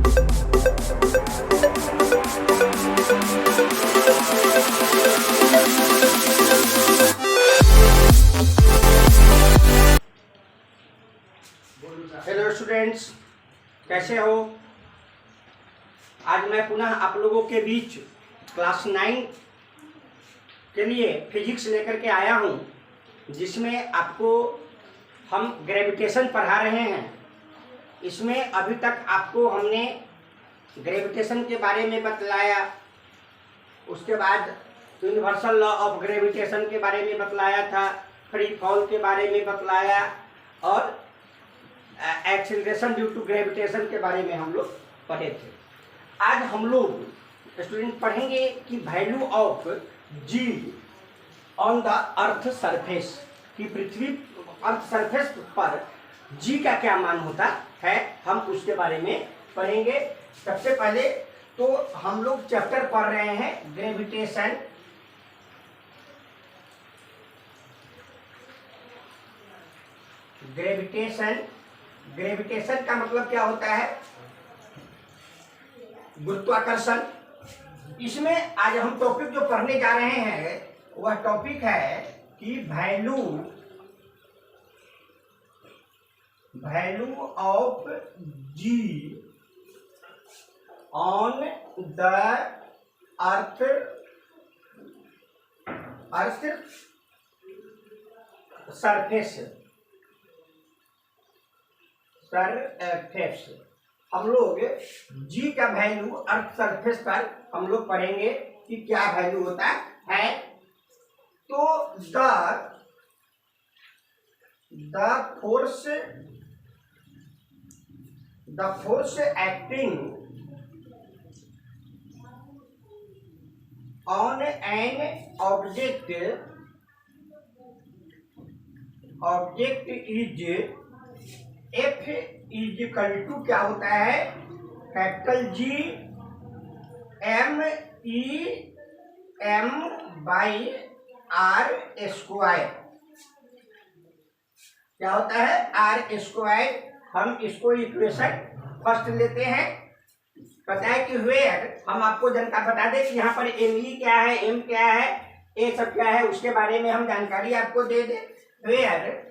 Hello students, कैसे हो? आज मैं पुनः आप लोगों के बीच क्लास 9 के लिए फिजिक्स लेकर के आया हूं, जिसमें आपको हम ग्रेविटेशन पढ़ा रहे हैं। इसमें अभी तक आपको हमने ग्रेविटेशन के बारे में बतलाया, उसके बाद यूनिवर्सल लॉ ऑफ ग्रेविटेशन के बारे में बतलाया था, फ्री फॉल के बारे में बतलाया और एक्सीलरेशन ड्यू टू ग्रेविटेशन के बारे में हम लोग पढ़े थे। आज हम लोग स्टूडेंट पढ़ेंगे कि value of G on the earth surface, कि पृथ्वी अर्थ सरफेस पर जी का क्या मान होता है, हम उसके बारे में पढ़ेंगे। सबसे पहले तो हम लोग चैप्टर पढ़ रहे हैं ग्रेविटेशन। ग्रेविटेशन का मतलब क्या होता है? गुरुत्वाकर्षण। इसमें आज हम टॉपिक जो पढ़ने जा रहे हैं वह टॉपिक है कि value of G on the earth surface. हम लोग जी का वैल्यू अर्थ सरफेस पर हम लोग पढ़ेंगे कि क्या वैल्यू होता है। तो the force acting on an object is F is equal to क्या होता है? Capital G M E M by R square. क्या होता है? R square. हम इसको इक्वेशन फर्स्ट लेते हैं। पता है कि वेयर, हम आपको जानकारी बता दें कि यहाँ पर एम ई क्या है, एम क्या है, ये सब क्या है, उसके बारे में हम जानकारी आपको दे दें। वेयर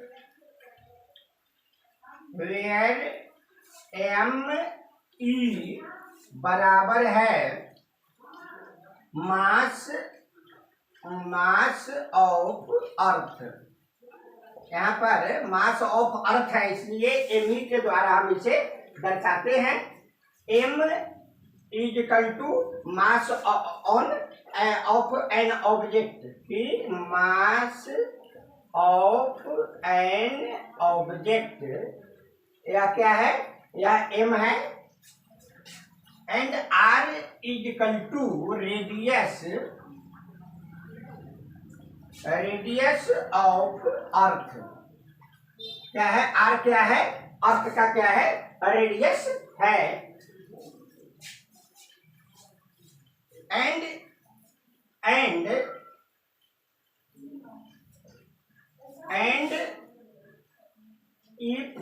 एम ई बराबर है मास ऑफ अर्थ। यहाँ पर मास ऑफ अर्थ है, इसलिए एम ई के द्वारा हम इसे दर्शाते हैं। M is equal to mass on of an object, की मास ऑफ एन ऑब्जेक्ट, यह क्या है? यह एम है। And R is equal to radius of earth. क्या है? आर क्या है? अर्थ का क्या है? रेडियस है। And if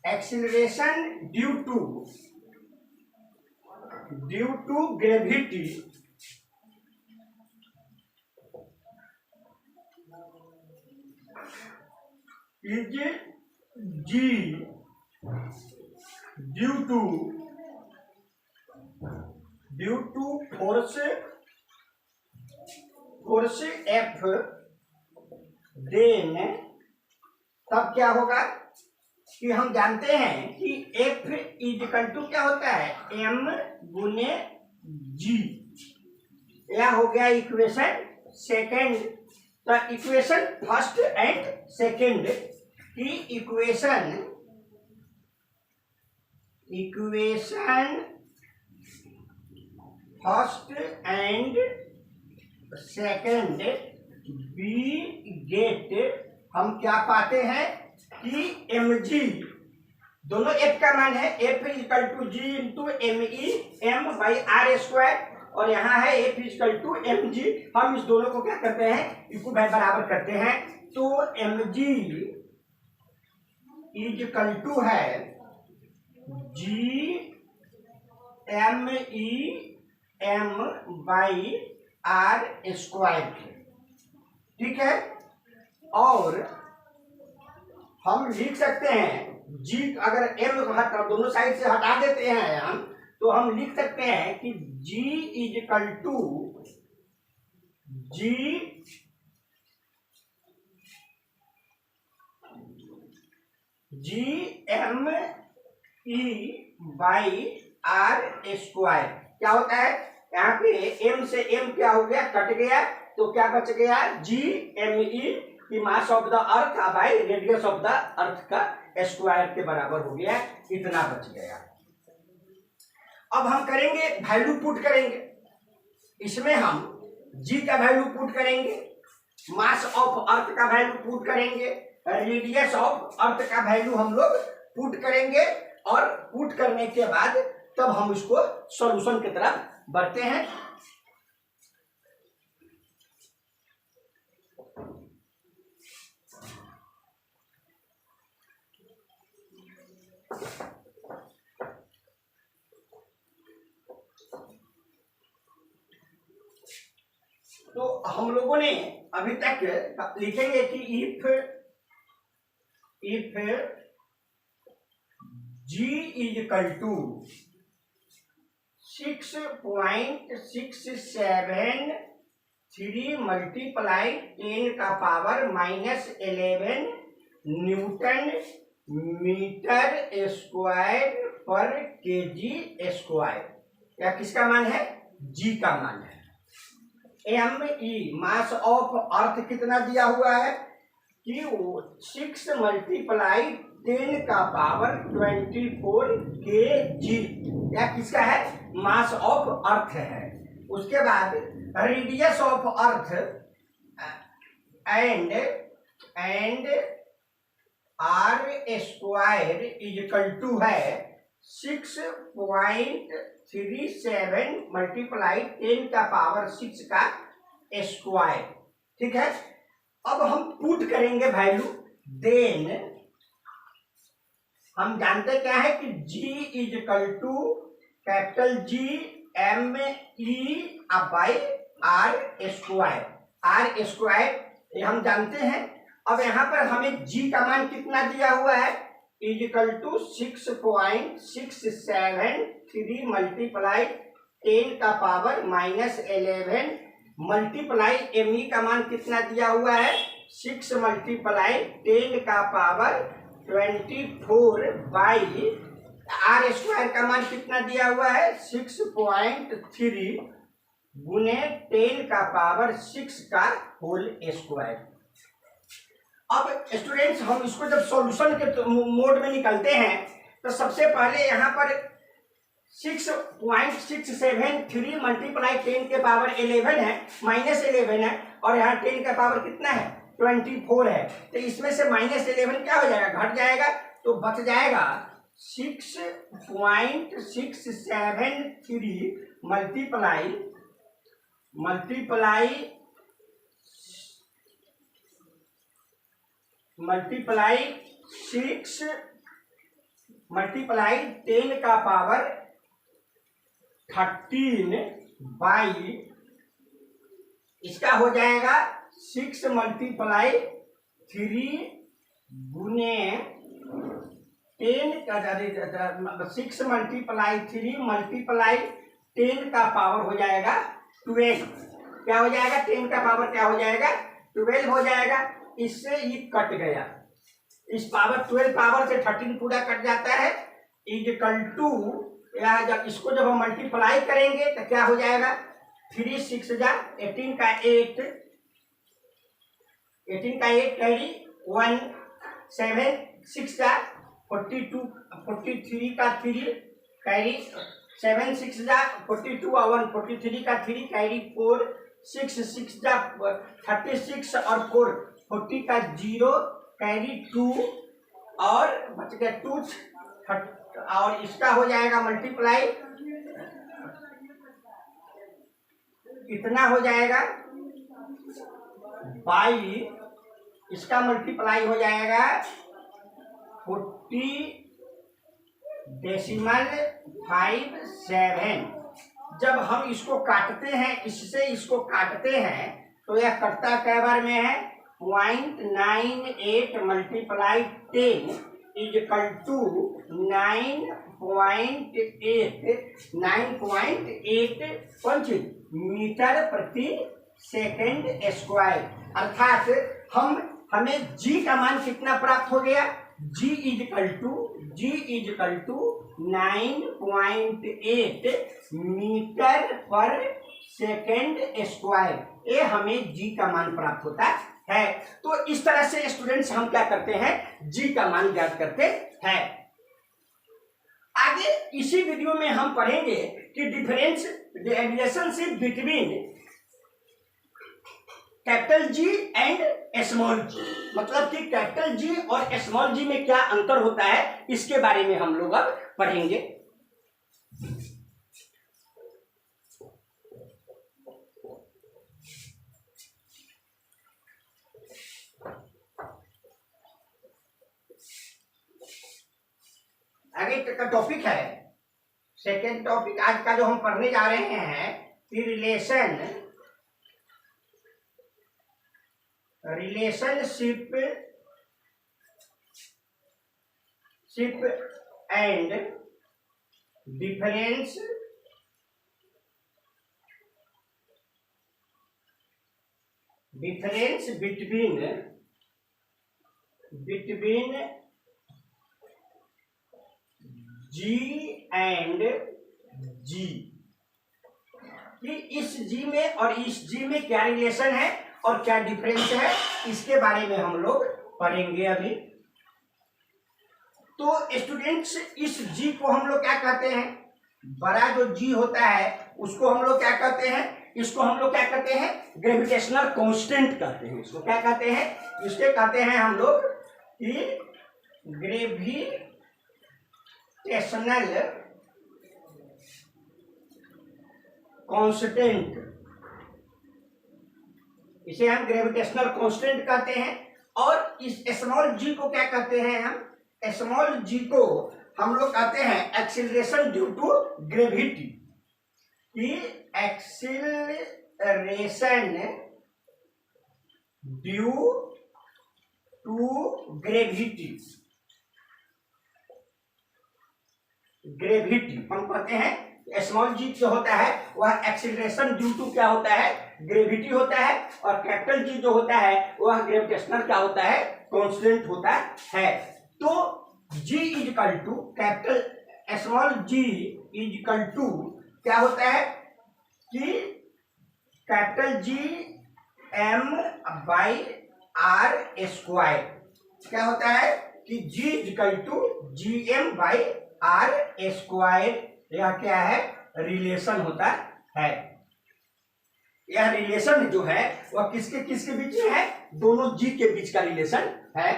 acceleration due to gravity is g due to force F, then तब क्या होगा कि हम जानते हैं कि F इज इक्वल टू क्या होता है? M गुने G। यह हो गया इक्वेशन सेकेंड। तो इक्वेशन फर्स्ट एंड सेकेंड की equation first and second we get हम क्या पाते हैं कि एम जी, दोनों एफ का मान है, F equal to G into M E M by R square, और यहाँ है F equal to M G. हम इस दोनों को क्या करते हैं? इसको बराबर करते हैं। तो M G is equal to है G M E M by R square के, ठीक है। और हम लिख सकते हैं जी, अगर एम दोनों साइड से हटा देते हैं हम, तो हम लिख सकते हैं कि G is equal to G M E by R square. क्या होता है यहाँ पे, एम से एम क्या हो गया, कट गया, तो क्या बच गया, जी एम ई की mass of the earth by radius of the earth का स्क्वायर के बराबर हो गया, इतना बच गया। अब हम करेंगे वैल्यू पुट करेंगे, इसमें हम जी का वैल्यू पुट करेंगे, मास ऑफ अर्थ का वैल्यू पुट करेंगे, रेडियस ऑफ अर्थ का वैल्यू हम लोग पुट करेंगे, और पुट करने के बाद तब हम इसको सॉल्यूशन की तरफ बढ़ते हैं। तो हम लोगों ने अभी तक लिखेंगे कि if G is equal to 6.673 multiply 10 का पावर -11 न्यूटन मीटर स्क्वायर पर केजी स्क्वायर। या किसका मान है, जी का मान है। M E mass of earth कितना दिया हुआ है कि 6 मल्टीप्लाई 10 का पावर 24 के जी, या किसका है, मास ऑफ अर्थ है। उसके बाद radius of earth and R square is equal to है 6.37 मल्टीप्लाई 10 का पावर 6 का स्क्वायर, ठीक है। अब हम पुट करेंगे वैल्यू, देन हम जानते क्या है कि G is equal to capital G M E by R square, R square ये हम जानते हैं। अब यहाँ पर हमें G का मान कितना दिया हुआ है, इज इक्वल टू 6.673 मल्टीप्लाई 10 का पावर -11 मल्टीप्लाई एम ई का मान कितना दिया हुआ है, 6 मल्टीप्लाई 10 का पावर 24 बाई आर स्क्वायर का मान कितना दिया हुआ है, 6.3 गुने 10 का पावर 6 का होल स्क्वायर। अब स्टूडेंट्स हम इसको जब सॉल्यूशन के मोड में निकलते हैं तो सबसे पहले यहाँ पर 6.673 मल्टीप्लाई 10 के पावर 11 है, -11 है, और यहाँ 10 का पावर कितना है, 24 है। तो इसमें से -11 क्या हो जाएगा, घट जाएगा, तो बच जाएगा 6.673 मल्टीप्लाई 6 मल्टीप्लाई 10 का पावर 13 बाई इसका हो जाएगा 6 मल्टीप्लाई 3 गुने 10 का 6 मल्टीप्लाई 3 मल्टीप्लाई 10 का पावर हो जाएगा 12। क्या हो जाएगा, 10 का पावर क्या हो जाएगा, 12 हो जाएगा। इससे ये कट गया, इस पावर 12 पावर से 13 पूरा कट जाता है, इज इक्वल टू, या जब इसको जब हम मल्टीप्लाई करेंगे तो क्या हो जाएगा, 3 6 जा 18 का 8 कैरी 1 7 6 जा 42 43 का 3 कैरी 7 6 जा 42 और 1 43 का 3 कैरी 4 6 6 जा 36 और 4 40 का 0 कैरी 2 और बच गया 2 और इसका हो जाएगा मल्टीप्लाई, कितना हो जाएगा, बाई इसका मल्टीप्लाई हो जाएगा 40.57। जब हम इसको काटते हैं, इससे इसको काटते हैं, तो यह कटता कै बार में है? 0.98 multiply 10 is equal to 9.8 metre प्रति सेकेंड स्क्वायर। अर्थात हमें जी का मान कितना प्राप्त हो गया? G is equal to 9.8 metre पर सेकेंड स्क्वायर। ये हमें जी का मान प्राप्त होता है। तो इस तरह से स्टूडेंट्स हम क्या करते हैं? जी का मान ज्ञात करते हैं। आगे इसी वीडियो में हम पढ़ेंगे कि difference relationship between capital G and small G, मतलब कि कैपिटल जी और स्मॉल जी में क्या अंतर होता है, इसके बारे में हम लोग अब पढ़ेंगे। आगे का टॉपिक है, सेकेंड टॉपिक आज का जो हम पढ़ने जा रहे हैं, relationship and difference between G and G, कि इस जी में और इस जी में क्या रिलेशन है और क्या डिफरेंस है, इसके बारे में हम लोग पढ़ेंगे अभी। तो स्टूडेंट्स, इस जी को हम लोग क्या कहते हैं? बड़ा जो जी होता है उसको हम लोग क्या कहते हैं? इसको हम लोग क्या कहते हैं? ग्रेविटेशनल कांस्टेंट कहते हैं। इसको क्या कहते हैं? इसके कहते हैं हम लोग कि ग्रेविटेशनल कांस्टेंट। इसे हम ग्रेविटेशनल कांस्टेंट कहते हैं। और इस स्मॉल जी को क्या कहते हैं? हम स्मॉल जी को हम लोग कहते हैं एक्सीलरेशन ड्यू टू ग्रेविटी, कि एक्सीलरेशन ड्यू टू ग्रेविटी हम कहते हैं। स्मॉल जी जो होता है वह एक्सीलरेशन ड्यू टू क्या होता है? ग्रेविटी होता है। और कैपिटल जी जो होता है वह ग्रेविटेशनल क्या होता है? कांस्टेंट होता है। तो G is equal to capital small g is equal to क्या होता है? कि कैपिटल G m/r²। क्या होता है? कि G is equal to gm/r²। यह क्या है? रिलेशन होता है। यह रिलेशन जो है वह किसके बीच में है? दोनों जी के बीच का रिलेशन है।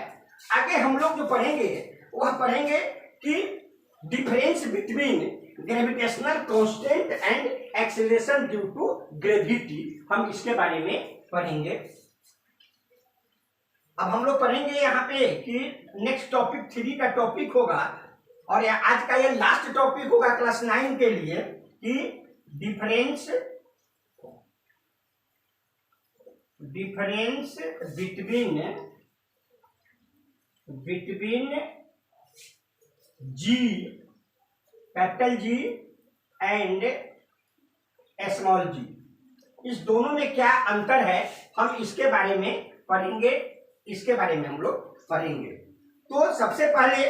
आगे हम लोग जो पढ़ेंगे वह पढ़ेंगे कि difference between gravitational constant and acceleration due to gravity, हम इसके बारे में पढ़ेंगे। अब हम लोग पढ़ेंगे यहाँ पे कि नेक्स्ट टॉपिक 3 का टॉपिक होगा, और आज का ये लास्ट टॉपिक होगा क्लास 9 के लिए, कि difference between G, capital G and small G, इस दोनों में क्या अंतर है, हम इसके बारे में पढ़ेंगे। हम लोग पढ़ेंगे। तो सबसे पहले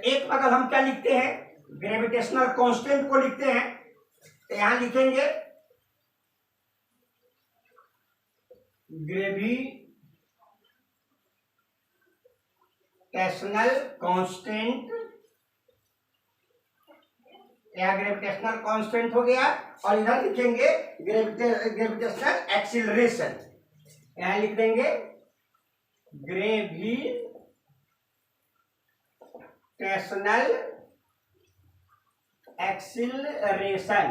एक बगल हम क्या लिखते हैं? ग्रेविटेशनल कांस्टेंट को लिखते हैं। तो यहां लिखेंगे ग्रेविटेशनल कांस्टेंट, यह ग्रेविटेशनल कांस्टेंट हो गया। और इधर लिखेंगे ग्रेविटेशनल एक्सीलरेशन, यहां लिख देंगे ग्रेविटेशनल एक्सीलरेशन।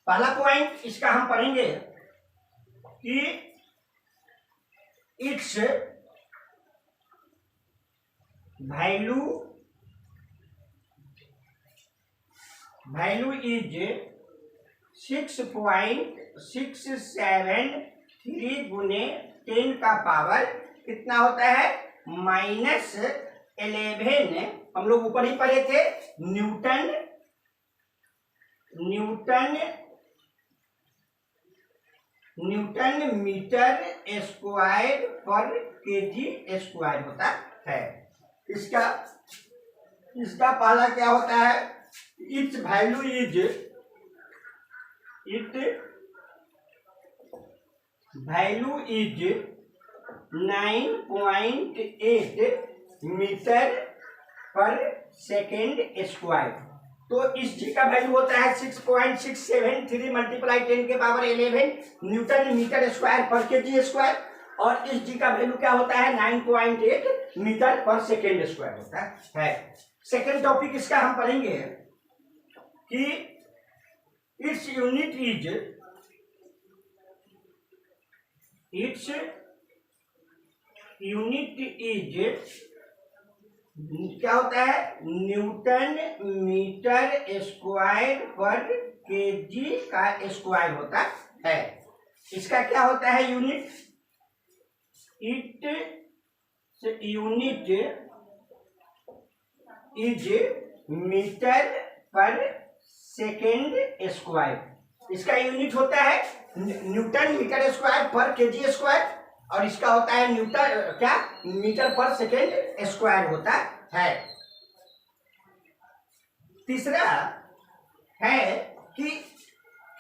पहला पॉइंट इसका हम पढ़ेंगे कि इट्स वैल्यू इज 6.673 गुने 10 का पावर कितना होता है, -11। हम लोग ऊपर ही पढ़े थे, न्यूटन मीटर स्क्वायर पर केजी स्क्वायर होता है। इसका पहला क्या होता है, इट्स वैल्यू इज 9.8 मीटर पर सेकेंड स्क्वायर। तो इस जी का वैल्यू होता है 6.673 मल्टीप्लाई 10 के पावर 11 न्यूटन मीटर स्क्वायर पर केजी स्क्वायर, और इस जी का वैल्यू क्या होता है, 9.8 मीटर पर सेकेंड स्क्वायर होता है। सेकेंड टॉपिक इसका हम पढ़ेंगे कि इट्स यूनिट इज क्या होता है, न्यूटन मीटर स्क्वायर पर केजी का स्क्वायर होता है। इसका क्या होता है यूनिट, यूनिट इज मीटर पर सेकेंड स्क्वायर। इसका यूनिट होता है न्यूटन मीटर स्क्वायर पर केजी स्क्वायर, और इसका होता है मीटर पर सेकेंड स्क्वायर होता है। तीसरा है कि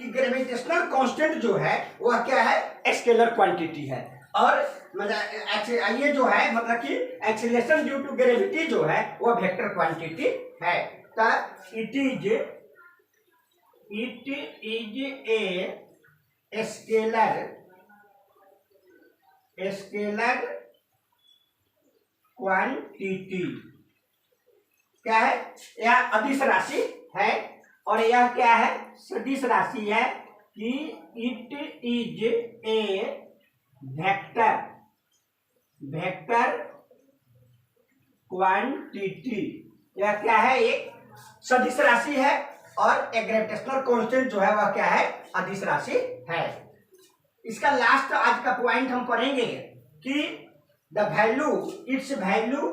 ग्रेविटेशनल कांस्टेंट जो है वह क्या है, स्केलर क्वांटिटी है। और ये जो है मतलब कि एक्सीलरेशन ड्यू टू ग्रेविटी जो है वह वेक्टर क्वांटिटी है। तो it is a scalar quantity. क्या है, यह अदिश राशि है, और यह क्या है, सदिश राशि है कि it is a vector quantity. यह क्या है, एक सदिश राशि है, और एक ग्रेविटेशनल कांस्टेंट जो है वह क्या है, अदिश राशि है। इसका लास्ट आज का पॉइंट हम पढ़ेंगे कि the value it's value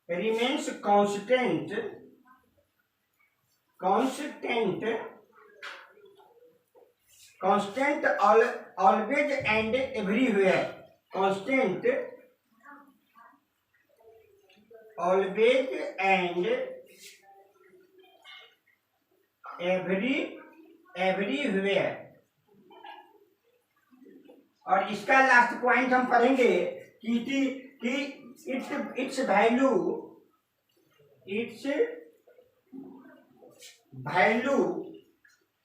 remains constant always and everywhere। Constant always and everywhere। और इसका लास्ट पॉइंट हम पढ़ेंगे कि it's value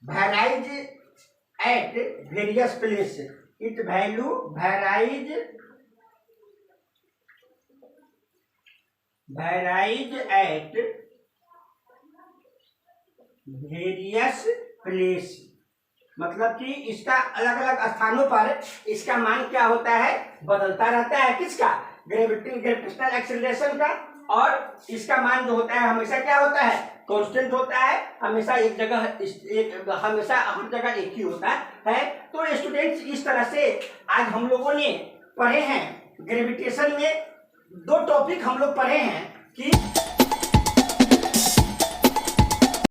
varies at various places। It value varies at various places। मतलब कि इसका अलग अलग स्थानों पर इसका मान क्या होता है, बदलता रहता है। किसका, ग्रेविटेशनल एक्सीलरेशन का। और इसका मान जो होता है हमेशा क्या होता है, कांस्टेंट होता है, हमेशा हमेशा हर जगह एक ही होता है। तो स्टूडेंट्स, इस तरह से आज हम लोगों ने पढ़े हैं ग्रेविटेशन में 2 टॉपिक हम लोग पढ़े हैं कि